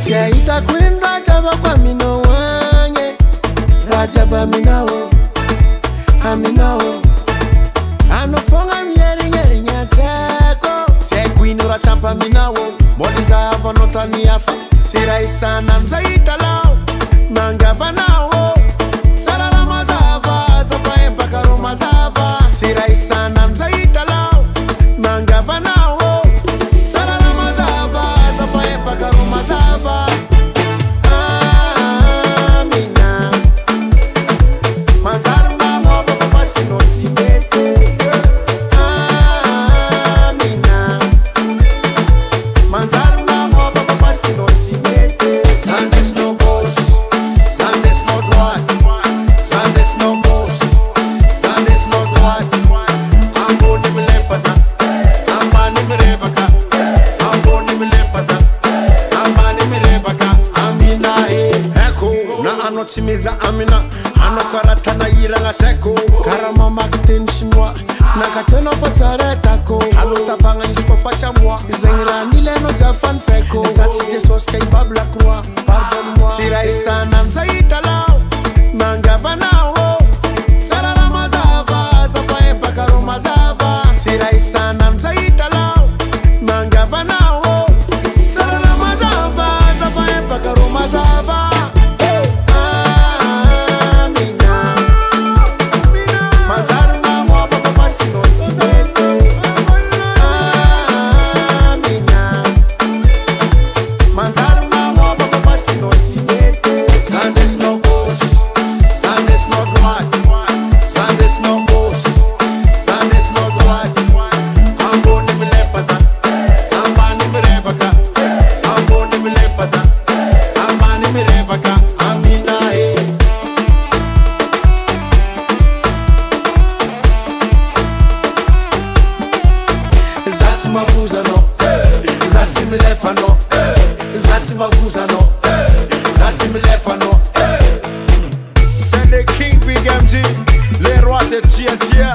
Siaita kwenda kava kwa mino wange Rajaba minao Aminao Anofonga nyeri nyateko Siakwinu rachapa minao Moliza yava notani yafa Siraisana mzaita lao Nangava nao Sarara mazava Zava empaka roma zava Siraisana mzaita lao Nangava nao Sarara mazava Zava empaka roma zava Amina Manzarma mwava Papasi notimete Amina Manzarma mwava Papasi notimete Zandes no gauche Zandes no droite Zandes no gauche Zandes no droite Ambo ni milefaza Amba ni mirevaka Ambo ni milefaza Amba ni mirevaka Amina Eko na anotimiza Amina Anokarata na yiranga seko Karama makten chinois Nakateno facharetako Alotapanga nisko facha moi Zengira nileno jafan feko Zatije soske ibabla croix Pardonne-moi Siraisana mzaita lao Nangava nao Sarara mazava Zava empaka roma zava Siraisana mzaita lao Nangava nao Sarara mazava Zava empaka roma zava Amina Manzarma mwava Papasi notimete Amina Manzarma mwava Papasi notimete Zandes no gauche Zandes no droite Zandes no gauche Zandes no droite Ambo ni milefaza Amba ni mirevaka Ambo ni milefaza Amba ni mirevaka Amina Zasi mavuza no Zasi milefa no Zasi mavuza no Zasi milefa no C'est le King Big MG, les rois de Tia Tia.